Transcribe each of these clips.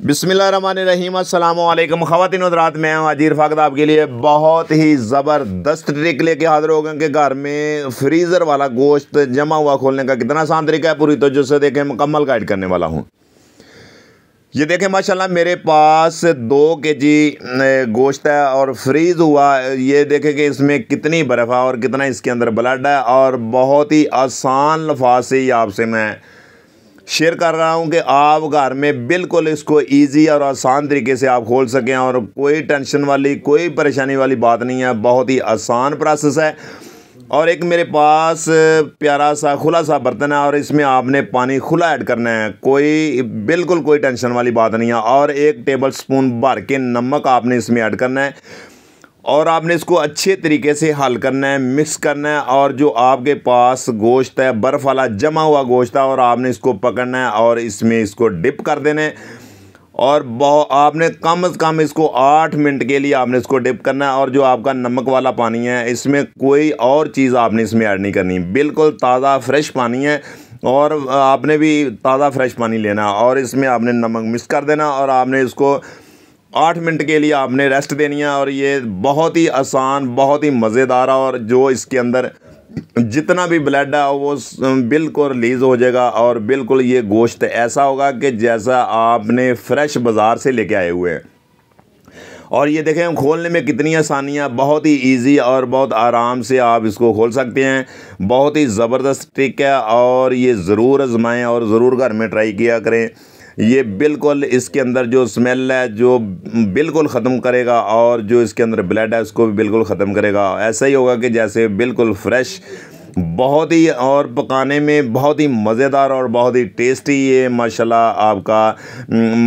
बिस्मिल्लाहिर्रहमानिर्रहीम अस्सलामु अलैकुम ख़वातीन और हज़रात, मैं हूं हाजी रफ़ाकत आपके लिए बहुत ही ज़बरदस्त ट्रिक लेके हाज़िर हो गए कि घर में फ्रीज़र वाला गोश्त जमा हुआ खोलने का कितना आसान तरीका है। पूरी तवज्जो से देखें, मुकम्मल गाइड करने वाला हूं। ये देखें माशाल्लाह मेरे पास 2 केजी गोश्त है और फ्रीज़ हुआ। ये देखें कि इसमें कितनी बर्फ़ है और कितना इसके अंदर ब्लड है, और बहुत ही आसान लफाज से ही आपसे मैं शेयर कर रहा हूं कि आप घर में बिल्कुल इसको इजी और आसान तरीके से आप खोल सकें, और कोई टेंशन वाली कोई परेशानी वाली बात नहीं है। बहुत ही आसान प्रोसेस है। और एक मेरे पास प्यारा सा खुला सा बर्तन है और इसमें आपने पानी खुला ऐड करना है, बिल्कुल कोई टेंशन वाली बात नहीं है। और 1 टेबल स्पून भर के नमक आपने इसमें ऐड करना है और आपने इसको अच्छे तरीके से हल करना है, मिक्स करना है। और जो आपके पास गोश्त है, बर्फ़ वाला जमा हुआ गोश्त है, और आपने इसको पकड़ना है और इसमें इसको डिप कर देना है। और आपने कम से कम इसको 8 मिनट के लिए आपने इसको डिप करना है। और जो आपका नमक वाला पानी है, इसमें कोई और चीज़ आपने इसमें ऐड नहीं करनी, बिल्कुल ताज़ा फ्रेश पानी है। और आपने भी ताज़ा फ्रेश पानी लेना और इसमें आपने नमक मिक्स कर देना और आपने इसको 8 मिनट के लिए आपने रेस्ट देनी है। और ये बहुत ही आसान, बहुत ही मज़ेदार, और जो इसके अंदर जितना भी ब्लड है वो बिल्कुल रिलीज़ हो जाएगा। और बिल्कुल ये गोश्त ऐसा होगा कि जैसा आपने फ्रेश बाज़ार से लेके आए हुए हैं। और ये देखें खोलने में कितनी आसानियाँ, बहुत ही इजी और बहुत आराम से आप इसको खोल सकते हैं। बहुत ही ज़बरदस्त ट्रिक है और ये ज़रूर आजमाएं और ज़रूर घर में ट्राई किया करें। ये बिल्कुल इसके अंदर जो स्मेल है जो बिल्कुल ख़त्म करेगा, और जो इसके अंदर ब्लड है उसको भी बिल्कुल ख़त्म करेगा। ऐसा ही होगा कि जैसे बिल्कुल फ्रेश, बहुत ही, और पकाने में बहुत ही मज़ेदार और बहुत ही टेस्टी ये माशाल्लाह आपका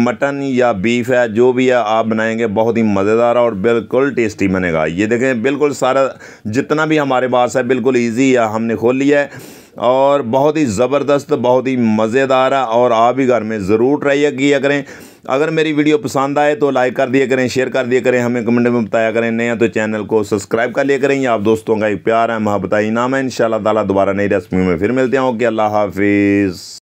मटन या बीफ है, जो भी है आप बनाएंगे बहुत ही मज़ेदार और बिल्कुल टेस्टी बनेगा। ये देखें बिल्कुल सारा जितना भी हमारे पास है बिल्कुल ईजी है, हमने खोल लिया है और बहुत ही ज़बरदस्त, बहुत ही मज़ेदार है। और आप भी घर में ज़रूर ट्राई किया करें। अगर मेरी वीडियो पसंद आए तो लाइक कर दिया करें, शेयर कर दिया करें, हमें कमेंट में बताया करें। नया तो चैनल को सब्सक्राइब कर लिया करें। ये आप दोस्तों का एक प्यार है, मोहब्बत इनाम है। इंशाल्लाह ताला दोबारा नई रेसिपी में फिर मिलते हैं। ओके, अल्लाह हाफिज़।